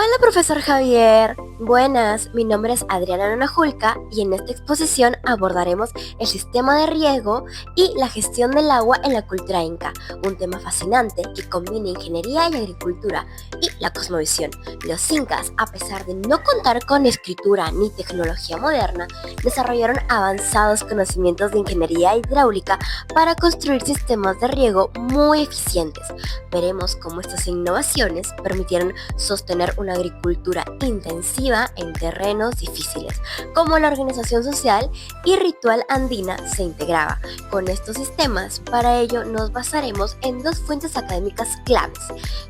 Hola, profesor Javier. Buenas, mi nombre es Adriana Nonajulca y en esta exposición abordaremos el sistema de riego y la gestión del agua en la cultura inca, un tema fascinante que combina ingeniería y agricultura y la cosmovisión. Los incas, a pesar de no contar con escritura ni tecnología moderna, desarrollaron avanzados conocimientos de ingeniería hidráulica para construir sistemas de riego muy eficientes. Veremos cómo estas innovaciones permitieron sostener una agricultura intensiva en terrenos difíciles, como la organización social y ritual andina se integraba con estos sistemas. Para ello nos basaremos en dos fuentes académicas claves: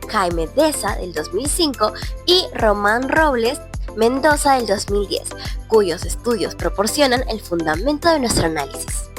Jaime Deza del 2005 y Román Robles Mendoza del 2010, cuyos estudios proporcionan el fundamento de nuestro análisis.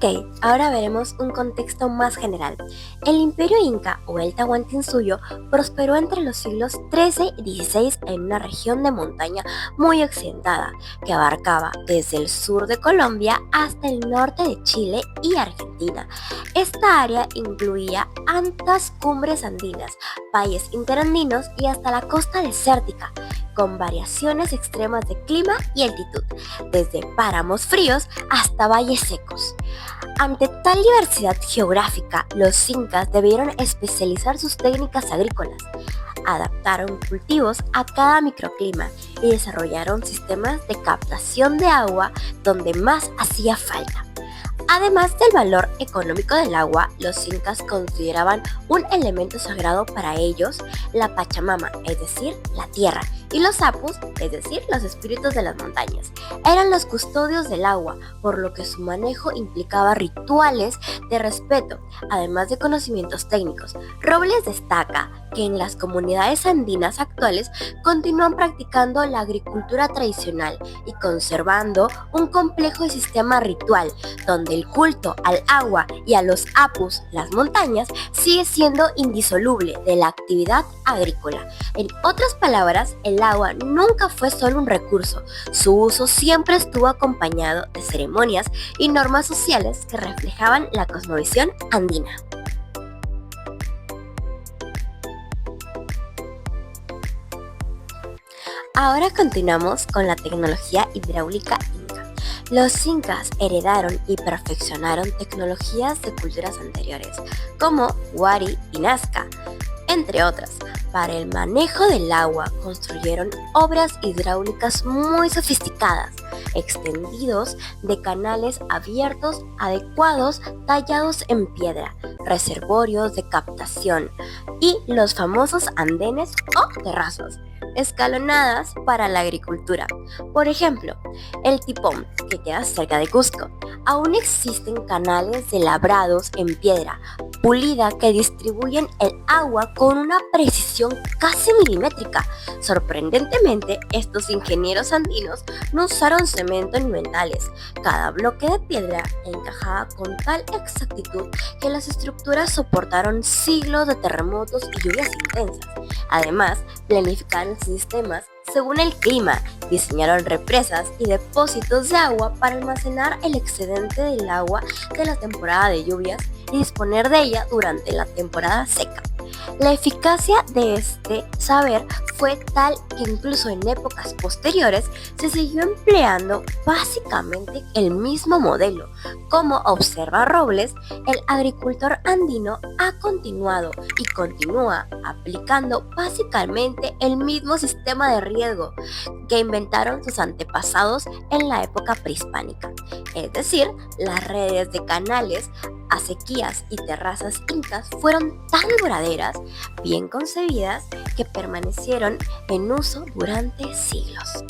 Ok, ahora veremos un contexto más general. El imperio inca o el Tahuantinsuyo prosperó entre los siglos XIII y XVI en una región de montaña muy accidentada que abarcaba desde el sur de Colombia hasta el norte de Chile y Argentina. Esta área incluía altas cumbres andinas, valles interandinos y hasta la costa desértica, con variaciones extremas de clima y altitud, desde páramos fríos hasta valles secos. Ante tal diversidad geográfica, los incas debieron especializar sus técnicas agrícolas, adaptaron cultivos a cada microclima y desarrollaron sistemas de captación de agua donde más hacía falta. Además del valor económico del agua, los incas consideraban un elemento sagrado para ellos la Pachamama, es decir, la tierra, y los apus, es decir, los espíritus de las montañas. Eran los custodios del agua, por lo que su manejo implicaba rituales de respeto, además de conocimientos técnicos. Robles destaca que en las comunidades andinas actuales continúan practicando la agricultura tradicional y conservando un complejo sistema ritual, donde el culto al agua y a los apus, las montañas, sigue siendo indisoluble de la actividad agrícola. En otras palabras, el agua nunca fue solo un recurso, su uso siempre estuvo acompañado de ceremonias y normas sociales que reflejaban la cosmovisión andina. Ahora continuamos con la tecnología hidráulica inca. Los incas heredaron y perfeccionaron tecnologías de culturas anteriores, como Huari y Nazca, entre otras. Para el manejo del agua construyeron obras hidráulicas muy sofisticadas, extendidos de canales abiertos adecuados tallados en piedra, reservorios de captación y los famosos andenes o terrazas escalonadas para la agricultura. Por ejemplo, el Tipón, que queda cerca de Cusco. Aún existen canales de labrados en piedra pulida que distribuyen el agua con una precisión casi milimétrica. Sorprendentemente, estos ingenieros andinos no usaron cemento ni metales. Cada bloque de piedra encajaba con tal exactitud que las estructuras soportaron siglos de terremotos y lluvias intensas. Además, planificaron sistemas según el clima, diseñaron represas y depósitos de agua para almacenar el excedente del agua de la temporada de lluvias y disponer de ella durante la temporada seca. La eficacia de este saber fue tal que incluso en épocas posteriores se siguió empleando básicamente el mismo modelo. Como observa Robles, el agricultor andino ha continuado y continúa aplicando básicamente el mismo sistema de riego que inventaron sus antepasados en la época prehispánica, es decir, las redes de canales, acequias y terrazas incas fueron tan duraderas, bien concebidas, que permanecieron en uso durante siglos.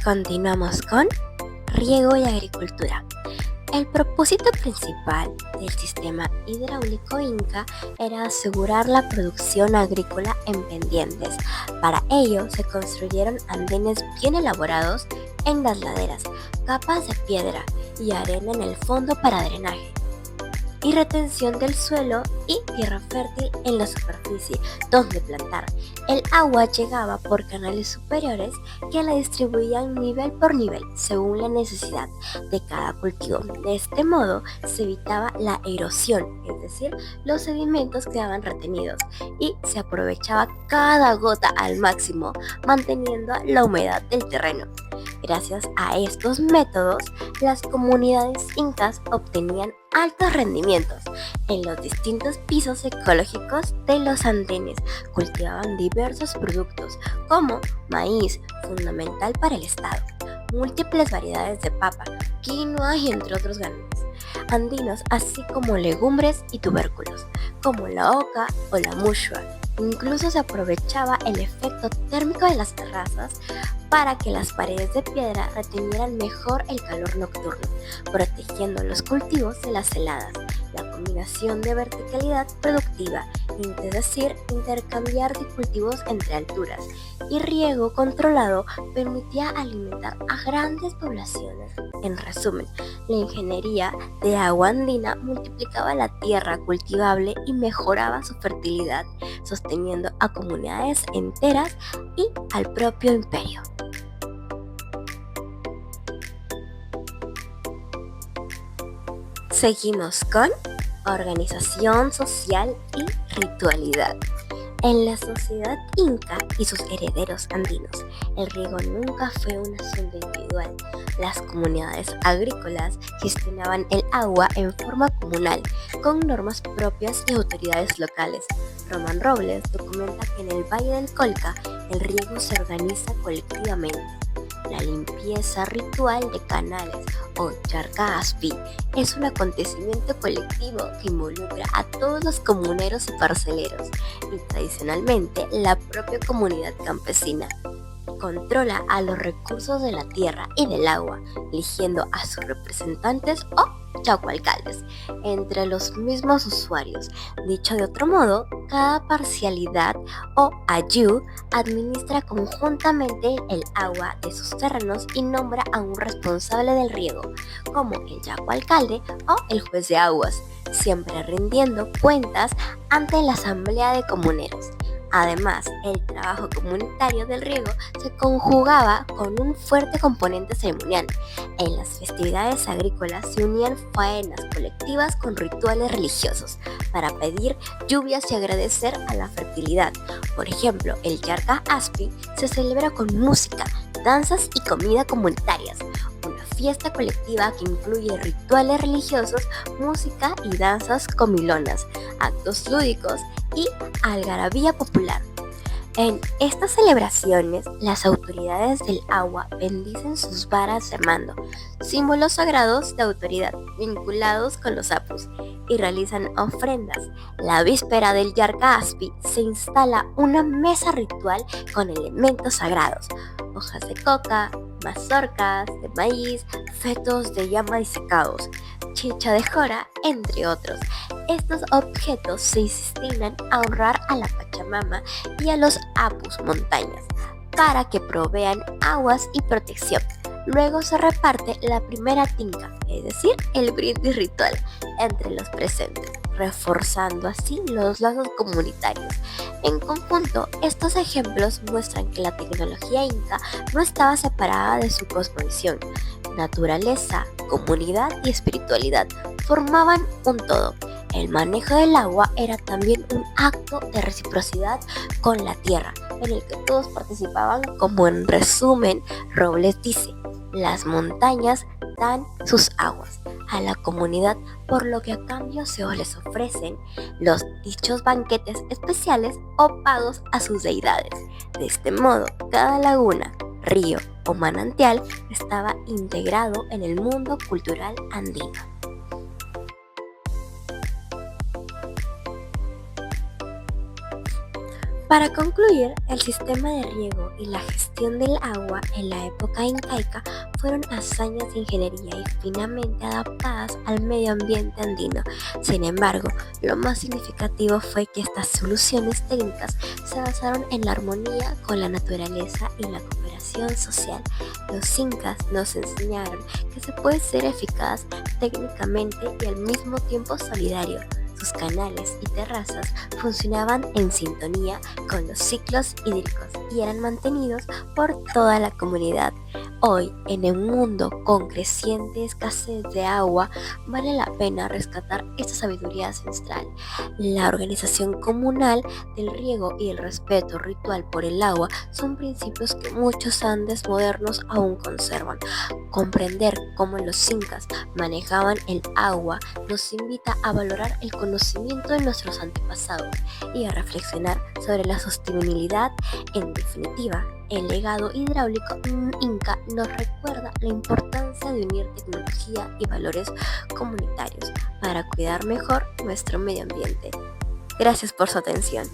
Continuamos con riego y agricultura. El propósito principal del sistema hidráulico inca era asegurar la producción agrícola en pendientes. Para ello se construyeron andenes bien elaborados en las laderas, capas de piedra y arena en el fondo para drenaje. y retención del suelo y tierra fértil en la superficie donde plantar. El agua llegaba por canales superiores que la distribuían nivel por nivel según la necesidad de cada cultivo. De este modo se evitaba la erosión, es decir, los sedimentos quedaban retenidos y se aprovechaba cada gota al máximo, manteniendo la humedad del terreno. Gracias a estos métodos, las comunidades incas obtenían altos rendimientos en los distintos pisos ecológicos de los andenes. Cultivaban diversos productos como maíz, fundamental para el estado, múltiples variedades de papa, quinoa y entre otros granos andinos, así como legumbres y tubérculos, como la oca o la mushua. Incluso se aprovechaba el efecto térmico de las terrazas para que las paredes de piedra retenieran mejor el calor nocturno, protegiendo los cultivos de las heladas. La combinación de verticalidad productiva, es decir, intercambiar de cultivos entre alturas, y riego controlado permitía alimentar a grandes poblaciones. En resumen, la ingeniería de agua andina multiplicaba la tierra cultivable y mejoraba su fertilidad, sosteniendo a comunidades enteras y al propio imperio. Seguimos con organización social y ritualidad. En la sociedad inca y sus herederos andinos, el riego nunca fue un asunto individual. Las comunidades agrícolas gestionaban el agua en forma comunal, con normas propias y autoridades locales. Román Robles documenta que en el Valle del Colca el riego se organiza colectivamente. La limpieza ritual de canales o charca aspi es un acontecimiento colectivo que involucra a todos los comuneros y parceleros, y tradicionalmente la propia comunidad campesina. Controla a los recursos de la tierra y del agua, eligiendo a sus representantes o chacoalcaldes entre los mismos usuarios. Dicho de otro modo, cada parcialidad o ayú administra conjuntamente el agua de sus terrenos y nombra a un responsable del riego, como el chacoalcalde o el juez de aguas, siempre rindiendo cuentas ante la asamblea de comuneros. Además, el trabajo comunitario del riego se conjugaba con un fuerte componente ceremonial. En las festividades agrícolas se unían faenas colectivas con rituales religiosos para pedir lluvias y agradecer a la fertilidad. Por ejemplo, el Yarka Aspi se celebra con música, danzas y comida comunitarias. Una fiesta colectiva que incluye rituales religiosos, música y danzas comilonas, actos lúdicos y algarabía popular. En estas celebraciones, las autoridades del agua bendicen sus varas de mando, símbolos sagrados de autoridad vinculados con los apus, y realizan ofrendas. La víspera del Yarka Aspi se instala una mesa ritual con elementos sagrados, hojas de coca, mazorcas de maíz, fetos de llama disecados, chicha de jora, entre otros. Estos objetos se destinan a honrar a la Pachamama y a los apus montañas, para que provean aguas y protección. Luego se reparte la primera tinca, es decir, el brindis ritual, entre los presentes, reforzando así los lazos comunitarios. En conjunto, estos ejemplos muestran que la tecnología inca no estaba separada de su cosmovisión. Naturaleza, comunidad y espiritualidad formaban un todo. El manejo del agua era también un acto de reciprocidad con la tierra, en el que todos participaban, como en resumen Robles dice: las montañas dan sus aguas a la comunidad, por lo que a cambio se les ofrecen los dichos banquetes especiales o pagos a sus deidades. De este modo, cada laguna, río o manantial estaba integrado en el mundo cultural andino. Para concluir, el sistema de riego y la gestión del agua en la época incaica fueron hazañas de ingeniería y finamente adaptadas al medio ambiente andino. Sin embargo, lo más significativo fue que estas soluciones técnicas se basaron en la armonía con la naturaleza y la cooperación organización social. Los incas nos enseñaron que se puede ser eficaz técnicamente y al mismo tiempo solidario. Sus canales y terrazas funcionaban en sintonía con los ciclos hídricos y eran mantenidos por toda la comunidad. Hoy, en un mundo con creciente escasez de agua, vale la pena rescatar esta sabiduría ancestral. La organización comunal del riego y el respeto ritual por el agua son principios que muchos Andes modernos aún conservan. Comprender cómo los incas manejaban el agua nos invita a valorar el conocimiento de nuestros antepasados y a reflexionar sobre la sostenibilidad. En definitiva, el legado hidráulico inca nos recuerda la importancia de unir tecnología y valores comunitarios para cuidar mejor nuestro medio ambiente. Gracias por su atención.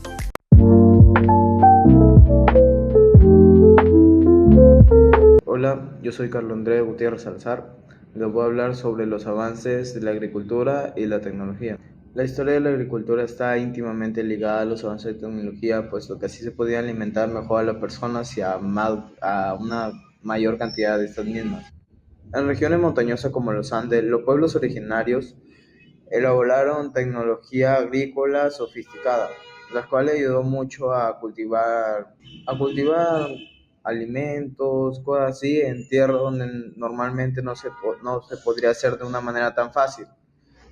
Hola, yo soy Carlos Andrés Gutiérrez Salazar. Les voy a hablar sobre los avances de la agricultura y la tecnología. La historia de la agricultura está íntimamente ligada a los avances de tecnología, puesto que así se podía alimentar mejor a las personas y a una mayor cantidad de estas mismas. En regiones montañosas como los Andes, los pueblos originarios elaboraron tecnología agrícola sofisticada, la cual ayudó mucho a cultivar alimentos, cosas así, en tierra donde normalmente no se podría hacer de una manera tan fácil,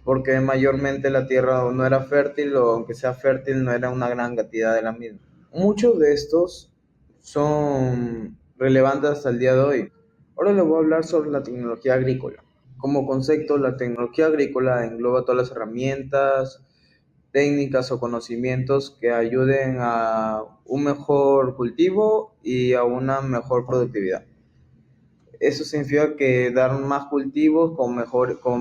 porque mayormente la tierra no era fértil o aunque sea fértil no era una gran cantidad de la misma. Muchos de estos son relevantes hasta el día de hoy. Ahora les voy a hablar sobre la tecnología agrícola. Como concepto, la tecnología agrícola engloba todas las herramientas, técnicas o conocimientos que ayuden a un mejor cultivo y a una mejor productividad. Eso significa que dar más cultivos con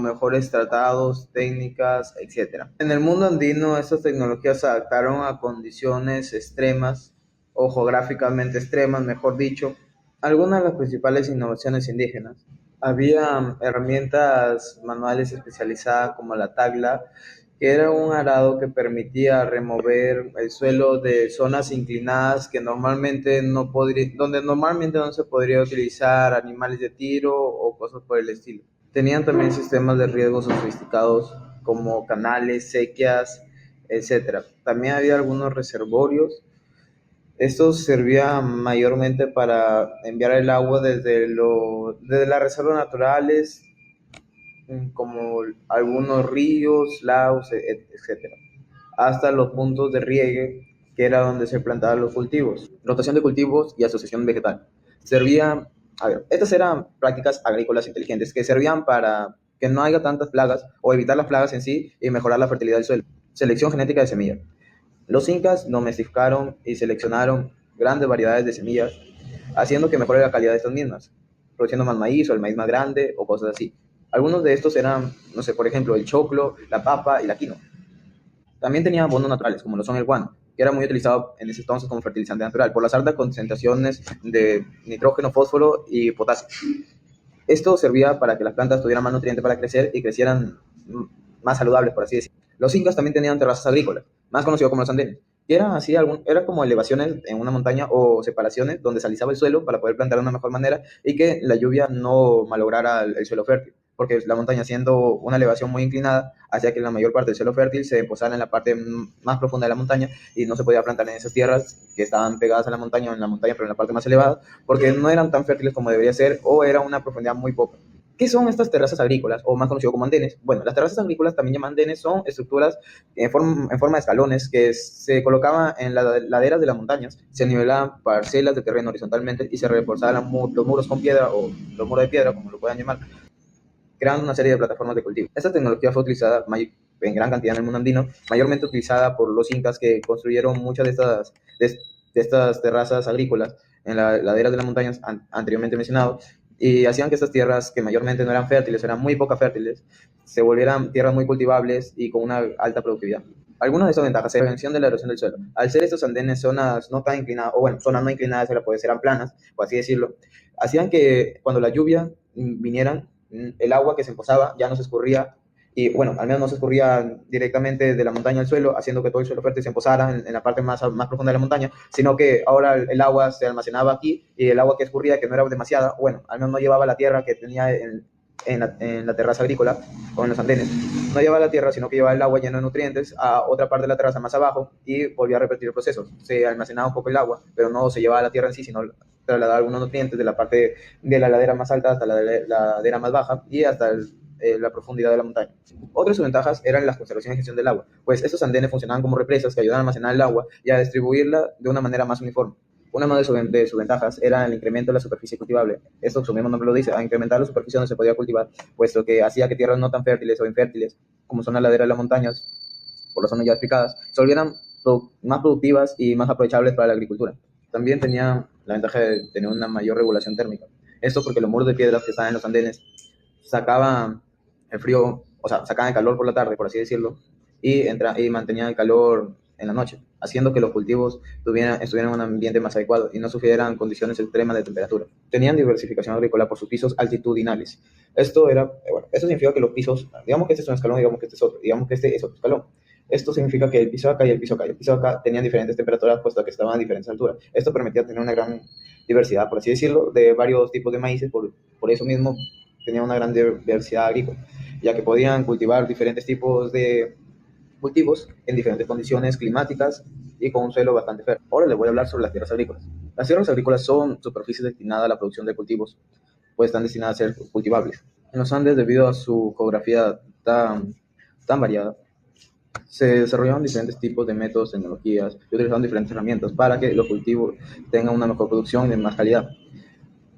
mejores tratados, técnicas, etc. En el mundo andino, estas tecnologías se adaptaron a condiciones extremas, o geográficamente extremas, mejor dicho. Algunas de las principales innovaciones indígenas. Había herramientas manuales especializadas como la tagla, que era un arado que permitía remover el suelo de zonas inclinadas donde normalmente no se podría utilizar animales de tiro o cosas por el estilo. Tenían también sistemas de riego sofisticados como canales, sequías, etcétera. También había algunos reservorios. Estos servían mayormente para enviar el agua desde las reservas naturales, como algunos ríos, lagos, etcétera, hasta los puntos de riegue, que era donde se plantaban los cultivos. Rotación de cultivos y asociación vegetal. Estas eran prácticas agrícolas inteligentes que servían para que no haya tantas plagas o evitar las plagas en sí y mejorar la fertilidad del suelo. Selección genética de semillas. Los incas domesticaron y seleccionaron grandes variedades de semillas, haciendo que mejore la calidad de estas mismas, produciendo más maíz o el maíz más grande o cosas así. Algunos de estos eran, no sé, por ejemplo, el choclo, la papa y la quinoa. También tenía abonos naturales, como lo son el guano, que era muy utilizado en ese entonces como fertilizante natural, por las altas concentraciones de nitrógeno, fósforo y potasio. Esto servía para que las plantas tuvieran más nutrientes para crecer y crecieran más saludables, por así decirlo. Los incas también tenían terrazas agrícolas, más conocidos como los andenes, que era como elevaciones en una montaña o separaciones donde se alisaba el suelo para poder plantar de una mejor manera y que la lluvia no malograra el suelo fértil, porque la montaña, siendo una elevación muy inclinada, hacía que la mayor parte del suelo fértil se posara en la parte más profunda de la montaña y no se podía plantar en esas tierras que estaban pegadas a la montaña o en la montaña, pero en la parte más elevada, porque no eran tan fértiles como debería ser o era una profundidad muy poca. ¿Qué son estas terrazas agrícolas, o más conocido como andenes? Bueno, las terrazas agrícolas, también llamadas andenes, son estructuras en forma de escalones que se colocaban en las laderas de las montañas, se nivelaban parcelas de terreno horizontalmente y se reforzaban los muros con piedra o los muros de piedra, como lo puedan llamar, creando una serie de plataformas de cultivo. Esta tecnología fue utilizada en gran cantidad en el mundo andino, mayormente utilizada por los incas, que construyeron muchas de estas terrazas agrícolas en las laderas de las montañas anteriormente mencionado, y hacían que estas tierras, que mayormente no eran fértiles, eran muy poco fértiles, se volvieran tierras muy cultivables y con una alta productividad. Algunas de estas ventajas: la prevención de la erosión del suelo. Al ser estos andenes zonas no tan inclinadas, o bueno, zonas no inclinadas, pues eran planas, por así decirlo, hacían que cuando la lluvia viniera, el agua que se emposaba ya no se escurría y bueno, al menos no se escurría directamente de la montaña al suelo, haciendo que todo el suelo fértil se emposara en la parte más profunda de la montaña, sino que ahora el agua se almacenaba aquí y el agua que escurría, que no era demasiada, bueno, al menos no llevaba la tierra que tenía en la terraza agrícola o en los andenes, no llevaba la tierra, sino que llevaba el agua lleno de nutrientes a otra parte de la terraza más abajo y volvía a repetir el proceso. Se almacenaba un poco el agua, pero no se llevaba la tierra en sí, sino trasladar algunos nutrientes de la parte de la ladera más alta hasta la ladera más baja y hasta la profundidad de la montaña. Otras ventajas eran la conservación y gestión del agua, pues estos andenes funcionaban como represas que ayudaban a almacenar el agua y a distribuirla de una manera más uniforme. Una de sus ventajas era el incremento de la superficie cultivable. Esto, su mismo nombre lo dice, a incrementar la superficie donde se podía cultivar, puesto que hacía que tierras no tan fértiles o infértiles, como son las laderas de las montañas, por razones ya explicadas, se volvieran más productivas y más aprovechables para la agricultura. También tenía la ventaja de tener una mayor regulación térmica. Esto porque los muros de piedras que están en los andenes sacaban el frío, o sea, sacaban el calor por la tarde, por así decirlo, y mantenían el calor en la noche, haciendo que los cultivos estuvieran en un ambiente más adecuado y no sufrieran condiciones extremas de temperatura. Tenían diversificación agrícola por sus pisos altitudinales. Esto significa que los pisos, digamos que este es un escalón, digamos que este es otro, digamos que este es otro escalón. Esto significa que el piso acá y el piso acá, y el piso acá tenían diferentes temperaturas, puesto que estaban a diferentes alturas. Esto permitía tener una gran diversidad, por así decirlo, de varios tipos de maíces, por eso mismo tenía una gran diversidad agrícola, ya que podían cultivar diferentes tipos de cultivos en diferentes condiciones climáticas y con un suelo bastante fértil. Ahora les voy a hablar sobre las tierras agrícolas. Las tierras agrícolas son superficies destinadas a la producción de cultivos, pues están destinadas a ser cultivables. En los Andes, debido a su geografía tan variada, se desarrollaron diferentes tipos de métodos, tecnologías y utilizaron diferentes herramientas para que los cultivos tengan una mejor producción y de más calidad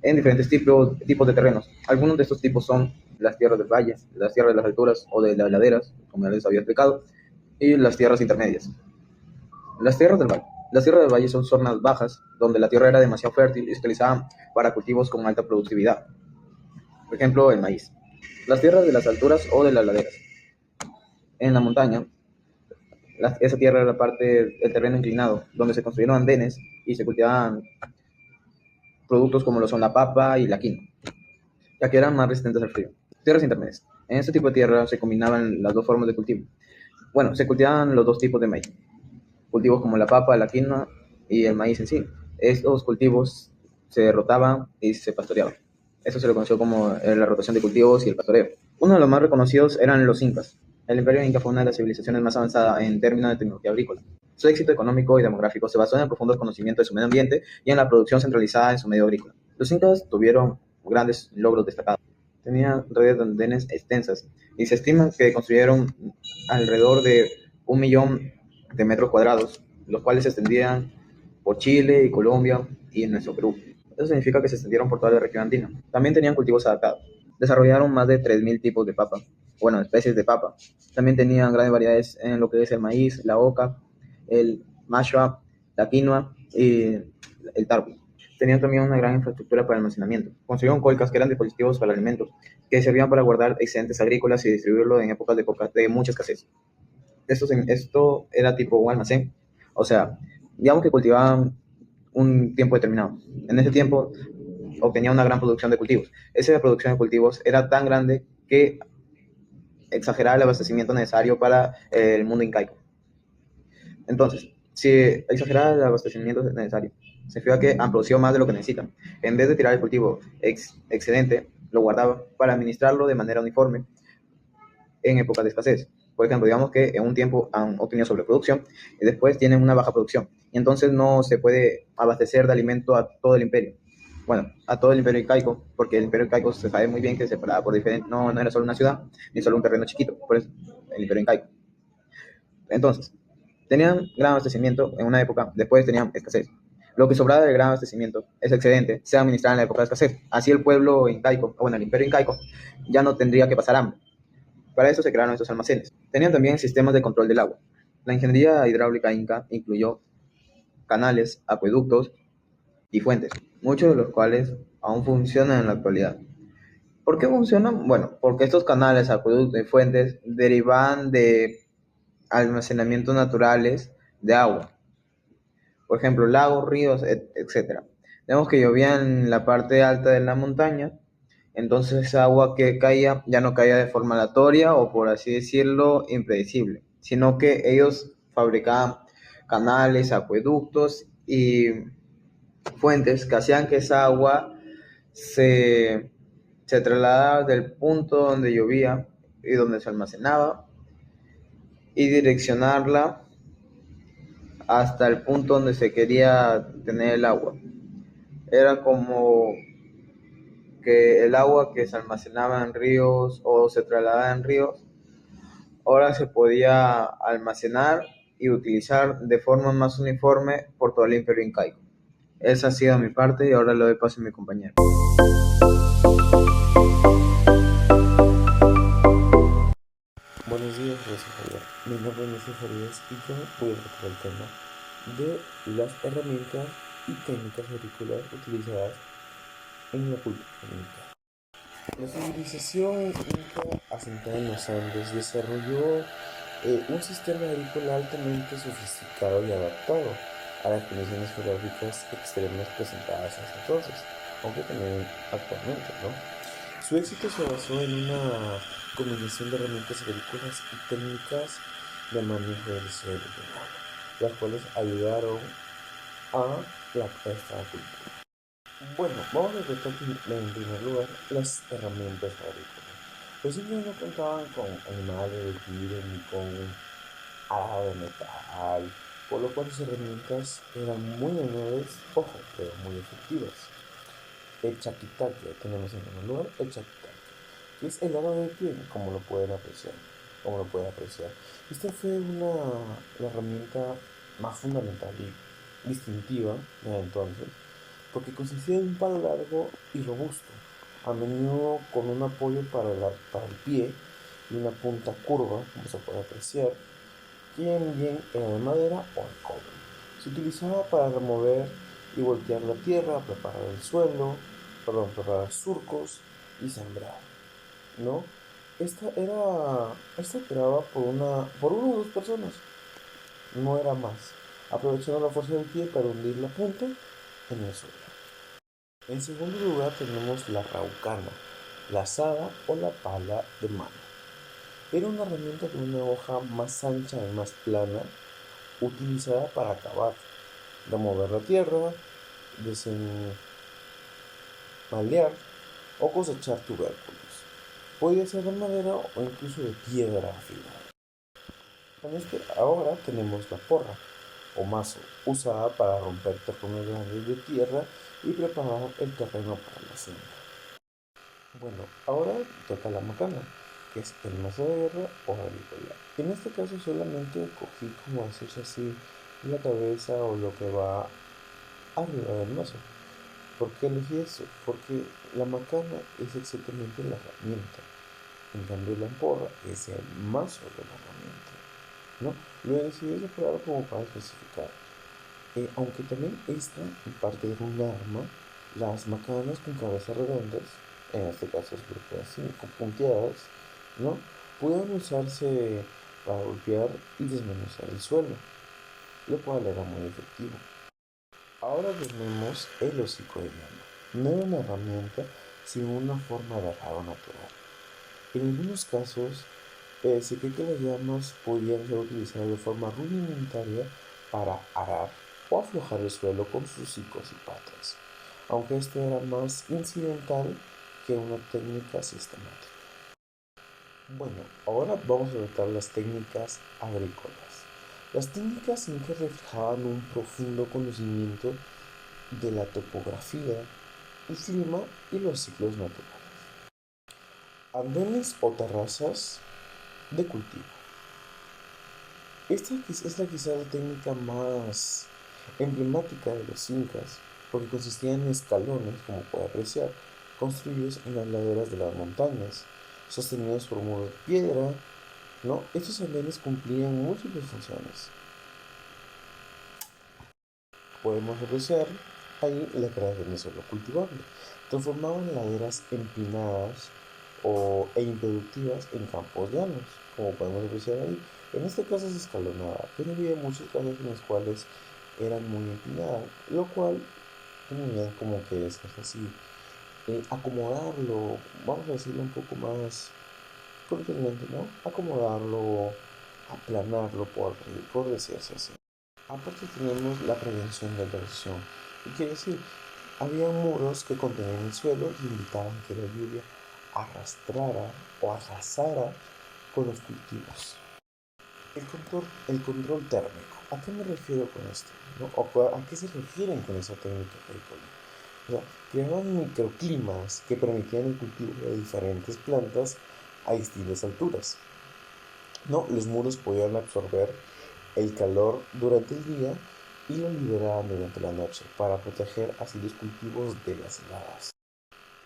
en diferentes tipos de terrenos. Algunos de estos tipos son las tierras del valle, las tierras de las alturas o de las laderas, como ya les había explicado, y las tierras intermedias. Las tierras del valle. Las tierras del valle son zonas bajas donde la tierra era demasiado fértil y se utilizaban para cultivos con alta productividad. Por ejemplo, el maíz. Las tierras de las alturas o de las laderas. En la montaña, esa tierra era la parte del terreno inclinado, donde se construyeron andenes y se cultivaban productos como lo son la papa y la quinoa, ya que eran más resistentes al frío. Tierras intermedias. En este tipo de tierra se combinaban las dos formas de cultivo. Bueno, se cultivaban los dos tipos de maíz. Cultivos como la papa, la quinoa y el maíz en sí. Estos cultivos se rotaban y se pastoreaban. Eso se le conoció como la rotación de cultivos y el pastoreo. Uno de los más reconocidos eran los incas. El imperio inca fue una de las civilizaciones más avanzadas en términos de tecnología agrícola. Su éxito económico y demográfico se basó en el profundo conocimiento de su medio ambiente y en la producción centralizada en su medio agrícola. Los incas tuvieron grandes logros destacados. Tenían redes de andenes extensas y se estima que construyeron alrededor de 1 millón de metros cuadrados, los cuales se extendían por Chile y Colombia y en nuestro Perú. Eso significa que se extendieron por toda la región andina. También tenían cultivos adaptados. Desarrollaron más de 3.000 tipos de papa, bueno, especies de papa. También tenían grandes variedades en lo que es el maíz, la oca, el mashup, la quinoa y el tarwi. Tenían también una gran infraestructura para almacenamiento. Construyeron colcas que eran dispositivos para alimentos, que servían para guardar excedentes agrícolas y distribuirlo en épocas de mucha escasez. Esto era tipo un almacén, o sea, digamos que cultivaban un tiempo determinado. En ese tiempo obtenía una gran producción de cultivos. Esa producción de cultivos era tan grande que exageraba el abastecimiento necesario para el mundo incaico. Entonces, si exageraba el abastecimiento necesario, significa que produció más de lo que necesitan. En vez de tirar el cultivo excedente, lo guardaba para administrarlo de manera uniforme en épocas de escasez. Por ejemplo, digamos que en un tiempo han obtenido sobreproducción y después tienen una baja producción. Y entonces no se puede abastecer de alimento a todo el imperio. Bueno, a todo el imperio incaico, porque el imperio incaico se sabe muy bien que se separaba por diferentes, no era solo una ciudad, ni solo un terreno chiquito, por eso el imperio incaico. Entonces, tenían gran abastecimiento en una época, después tenían escasez. Lo que sobraba del gran abastecimiento, ese excedente, se administraba en la época de escasez. Así el pueblo incaico, bueno, el imperio incaico, ya no tendría que pasar hambre. Para eso se crearon estos almacenes. Tenían también sistemas de control del agua. La ingeniería hidráulica inca incluyó canales, acueductos y fuentes, muchos de los cuales aún funcionan en la actualidad. ¿Por qué funcionan? Bueno, porque estos canales, acueductos y fuentes derivan de almacenamientos naturales de agua. Por ejemplo, lagos, ríos, etc. Vemos que llovía en la parte alta de la montaña Entonces esa agua que caía ya no caía de forma aleatoria o por así decirlo impredecible, sino que ellos fabricaban canales, acueductos y fuentes que hacían que esa agua se, se trasladara del punto donde llovía y donde se almacenaba y direccionarla hasta el punto donde se quería tener el agua. Era como que el agua que se almacenaba en ríos o se trasladaba en ríos, ahora se podía almacenar y utilizar de forma más uniforme por todo el imperio incaico. Esa ha sido mi parte y ahora le doy paso a mi compañero. Buenos días, profesor Javier. Mi nombre es Néstor Farías y yo voy a tratar el tema de las herramientas y técnicas agrícolas utilizadas en la cultura inca. La civilización inca asentada en los Andes desarrolló un sistema agrícola altamente sofisticado y adaptado a las condiciones geográficas extremas presentadas hasta entonces, aunque también actualmente, ¿no? Su éxito se basó en una combinación de herramientas agrícolas y técnicas de manejo del suelo y del agua, las cuales ayudaron a esta cultura. Bueno, vamos a tratar en primer lugar las herramientas agrícolas. Los indios no contaban con animales de tiro ni con arado de metal, por lo cual sus herramientas eran muy manuales, ojo, pero muy efectivas. El chaquitaque, tenemos en primer lugar el chaquitaque, que es el arado de pie, como lo pueden apreciar. Esta fue la herramienta más fundamental y distintiva de entonces, porque consistía en un palo largo y robusto, a menudo con un apoyo para el pie y una punta curva, como se puede apreciar, bien era de madera o de cobre. Se utilizaba para remover y voltear la tierra, preparar el suelo, preparar surcos y sembrar, ¿no? Esta operaba por una o dos personas, no era más, aprovechando la fuerza del pie para hundir la punta en el suelo. En segundo lugar tenemos la raucana, la azada o la pala de mano. Era una herramienta con una hoja más ancha y más plana, utilizada para acabar, remover la tierra, desenmalear o cosechar tubérculos. Podía ser de madera o incluso de piedra afilada. Ahora tenemos la porra o mazo, usada para romper terrenos grandes de tierra y preparar el terreno para la siembra. Bueno, ahora toca la macana, que es el mazo de guerra o agrícola. En este caso solamente cogí, como decirse así, la cabeza o lo que va arriba del mazo. ¿Por qué elegí eso? Porque la macana es exactamente la herramienta. En cambio la porra es el mazo de la herramienta, ¿no? Lo decidí separar como para especificar. Aunque también esta, en parte era un arma, las macanas con cabezas redondas, en este caso es porque así, con punteadas, ¿no? Pueden usarse para golpear y desmenuzar el suelo, lo cual era muy efectivo. Ahora tenemos el hocico de llama. No era una herramienta, sino una forma de arado natural. En algunos casos, se cree que las llamas podían ser utilizadas de forma rudimentaria para arar o aflojar el suelo con sus hocicos y patas, aunque esto era más incidental que una técnica sistemática. Bueno, ahora vamos a tratar las técnicas agrícolas. Las técnicas incas reflejaban un profundo conocimiento de la topografía, el clima y los ciclos naturales. Andenes o terrazas de cultivo. Esta es quizá la técnica más emblemática de los incas, porque consistía en escalones, como puede apreciar, construidos en las laderas de las montañas, sostenidos por muros de piedra, ¿no? Estos andenes cumplían múltiples funciones. Podemos apreciar ahí la creación de suelo cultivable. Transformaban laderas empinadas e improductivas en campos llanos, como podemos apreciar ahí. En este caso es escalonada, pero había muchos casos en los cuales eran muy empinadas, lo cual tenían como que decirse así, acomodarlo, vamos a decirlo un poco más coloquialmente, ¿no? Acomodarlo, aplanarlo, por decirse así. Aparte tenemos la prevención de la erosión. ¿Qué quiere decir? Había muros que contenían el suelo y invitaban que la lluvia arrastrara o arrasara con los cultivos. El control térmico. ¿A qué me refiero con esto? ¿No? ¿A qué se refieren con esa técnica agrícola? O sea, creaban microclimas que permitían el cultivo de diferentes plantas a distintas alturas. ¿No? Los muros podían absorber el calor durante el día y lo liberaban durante la noche para proteger así los cultivos de las heladas.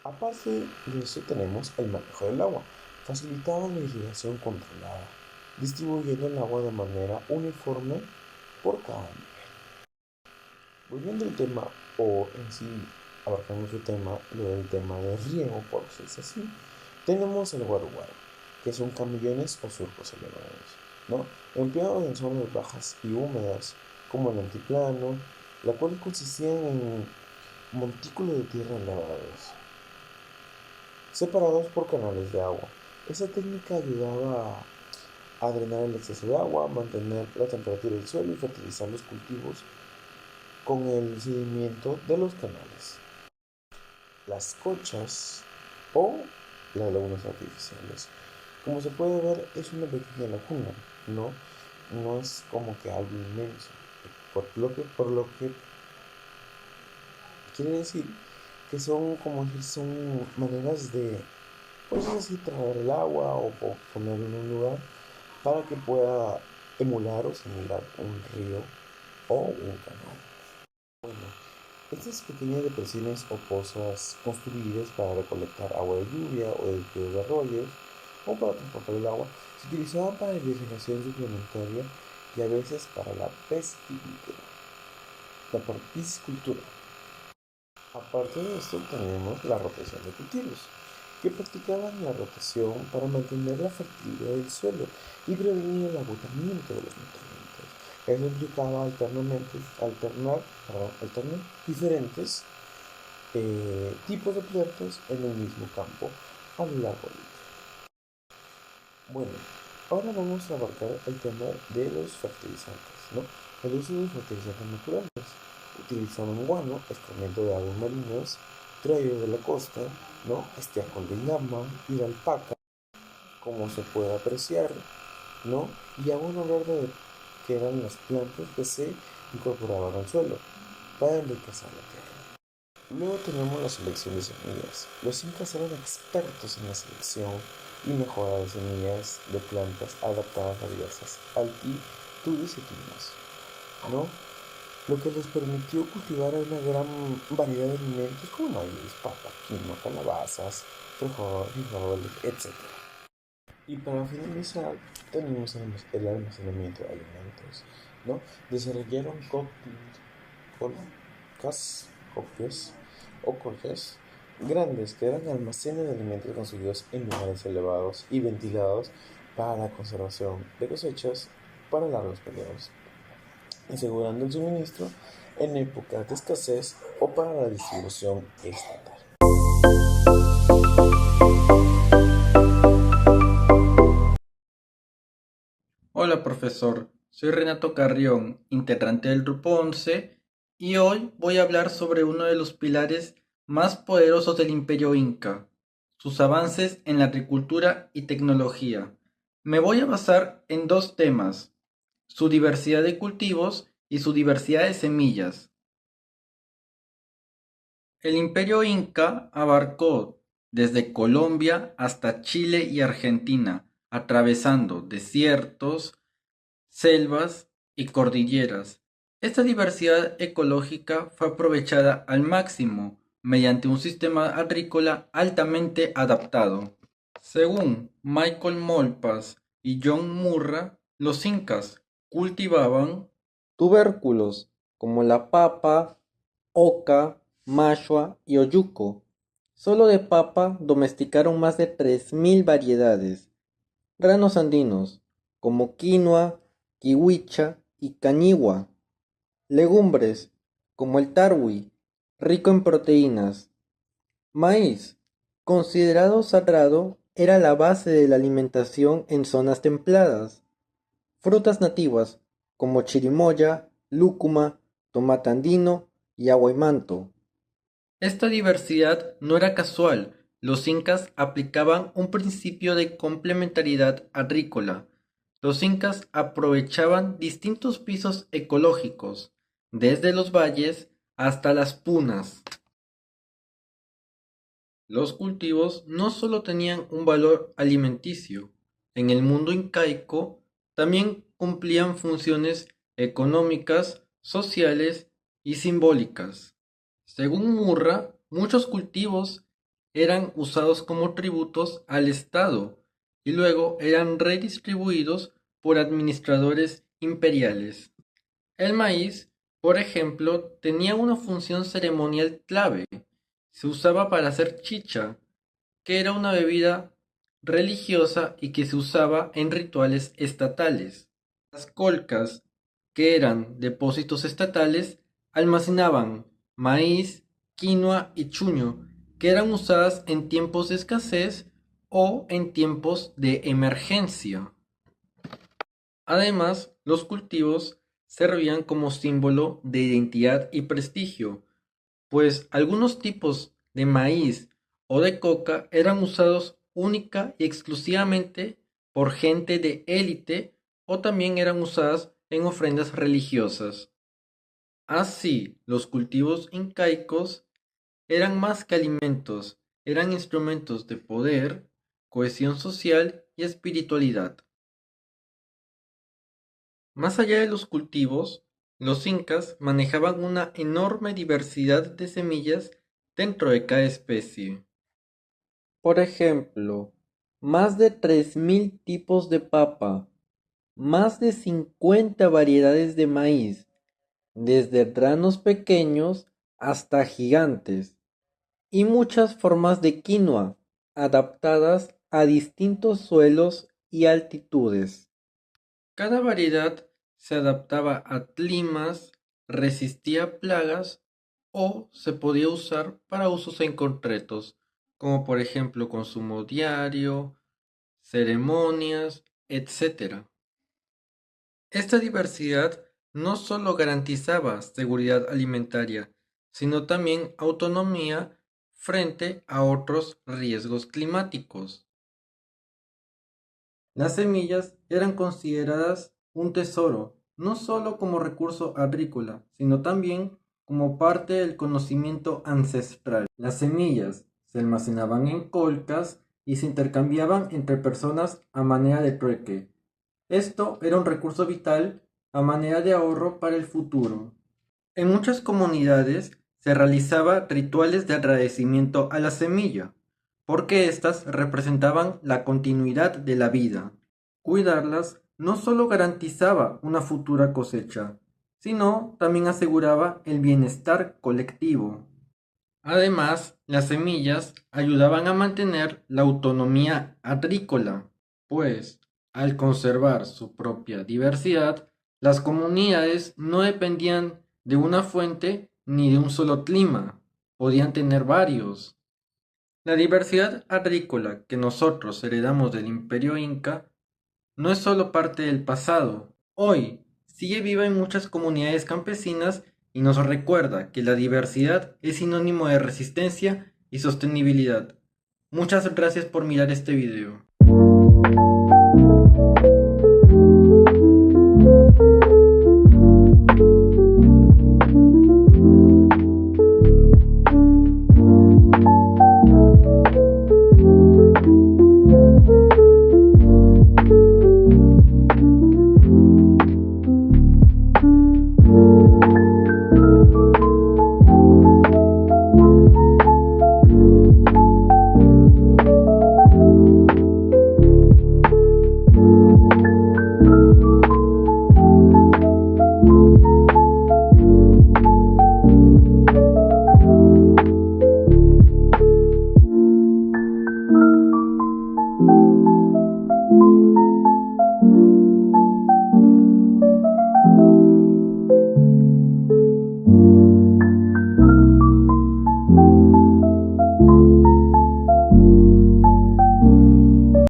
Aparte de eso tenemos el manejo del agua. Facilitaban la irrigación controlada, distribuyendo el agua de manera uniforme por cada nivel. Volviendo al tema, o en sí, abarcando su tema, lo del tema de riego, por decirlo así, tenemos el guaro, que son camellones o surcos elevados, ¿no? Empleados en zonas bajas y húmedas, como el antiplano, la cual consistía en montículos de tierra elevados, separados por canales de agua. Esa técnica ayudaba a drenar el exceso de agua, mantener la temperatura del suelo y fertilizar los cultivos con el sedimento de los canales. Las cochas o las lagunas artificiales. Como se puede ver, es una pequeña laguna, ¿no? No es como que algo inmenso. Por lo que quiere decir que son, como decir, son maneras de, pues así, traer el agua o ponerlo en un lugar para que pueda emular o simular un río o un canal. Bueno, estas pequeñas depresiones o pozas construidas para recolectar agua de lluvia o de ríos de arroyos o para transportar el agua se utilizaban para la irrigación suplementaria y a veces para la piscicultura. Aparte de esto tenemos la rotación de cultivos, que practicaban la rotación para mantener la fertilidad del suelo y prevenir el agotamiento de los nutrientes. Eso implicaba alternar diferentes tipos de plantas en el mismo campo a lo largo del día. Bueno, ahora vamos a abarcar el tema de los fertilizantes, ¿no? El uso de fertilizantes naturales. Utilizaban guano, excremento de aves marinas, traído de la costa, ¿no? Estiércol de llama y de alpaca, como se puede apreciar, ¿no? Y abono verde, que eran las plantas que se incorporaban al suelo para enriquecer la tierra. Luego tenemos la selección de semillas. Los incas eran expertos en la selección y mejora de semillas de plantas adaptadas a diversas altitudes y climas, ¿no? Lo que les permitió cultivar una gran variedad de alimentos como maíz, papa, quinoa, calabazas, frijoles, etc. Y para finalizar, tenemos el almacenamiento de alimentos, ¿no? Desarrollaron copias o colchas grandes que eran almacenes de alimentos construidos en lugares elevados y ventilados para la conservación de cosechas para largos periodos, asegurando el suministro en épocas de escasez o para la distribución estatal. Hola profesor, soy Renato Carrión, integrante del Grupo 11, y hoy voy a hablar sobre uno de los pilares más poderosos del Imperio Inca, sus avances en la agricultura y tecnología. Me voy a basar en dos temas, su diversidad de cultivos y su diversidad de semillas. El Imperio Inca abarcó desde Colombia hasta Chile y Argentina, atravesando desiertos, selvas y cordilleras. Esta diversidad ecológica fue aprovechada al máximo mediante un sistema agrícola altamente adaptado. Según Michael Molpas y John Murra, los incas cultivaban tubérculos como la papa, oca, mashua y oyuco. Solo de papa domesticaron más de 3.000 variedades. Granos andinos como quinoa, kiwicha y cañihua. Legumbres como el tarwi, rico en proteínas. Maíz, considerado sagrado, era la base de la alimentación en zonas templadas. Frutas nativas, como chirimoya, lúcuma, tomate andino y aguaimanto. Esta diversidad no era casual. Los incas aplicaban un principio de complementariedad agrícola. Los incas aprovechaban distintos pisos ecológicos, desde los valles hasta las punas. Los cultivos no solo tenían un valor alimenticio, en el mundo incaico también cumplían funciones económicas, sociales y simbólicas. Según Murra, muchos cultivos eran usados como tributos al Estado y luego eran redistribuidos por administradores imperiales. El maíz, por ejemplo, tenía una función ceremonial clave. Se usaba para hacer chicha, que era una bebida religiosa y que se usaba en rituales estatales. Las colcas, que eran depósitos estatales, almacenaban maíz, quinoa y chuño, que eran usadas en tiempos de escasez o en tiempos de emergencia. Además, los cultivos servían como símbolo de identidad y prestigio, pues algunos tipos de maíz o de coca eran usados única y exclusivamente por gente de élite o también eran usadas en ofrendas religiosas. Así, los cultivos incaicos eran más que alimentos, eran instrumentos de poder, cohesión social y espiritualidad. Más allá de los cultivos, los incas manejaban una enorme diversidad de semillas dentro de cada especie. Por ejemplo, más de 3.000 tipos de papa, más de 50 variedades de maíz, desde granos pequeños hasta gigantes, y muchas formas de quinoa, adaptadas a distintos suelos y altitudes. Cada variedad se adaptaba a climas, resistía a plagas o se podía usar para usos en concretos, como por ejemplo consumo diario, ceremonias, etc. Esta diversidad no solo garantizaba seguridad alimentaria, sino también autonomía frente a otros riesgos climáticos. Las semillas eran consideradas un tesoro, no solo como recurso agrícola, sino también como parte del conocimiento ancestral. Las semillas se almacenaban en colcas y se intercambiaban entre personas a manera de trueque. Esto era un recurso vital a manera de ahorro para el futuro. En muchas comunidades se realizaba rituales de agradecimiento a la semilla, porque éstas representaban la continuidad de la vida. Cuidarlas no solo garantizaba una futura cosecha, sino también aseguraba el bienestar colectivo. Además, las semillas ayudaban a mantener la autonomía agrícola, pues, al conservar su propia diversidad, las comunidades no dependían de una fuente ni de un solo clima, podían tener varios. La diversidad agrícola que nosotros heredamos del Imperio Inca no es solo parte del pasado. Hoy sigue viva en muchas comunidades campesinas y nos recuerda que la diversidad es sinónimo de resistencia y sostenibilidad. Muchas gracias por mirar este video.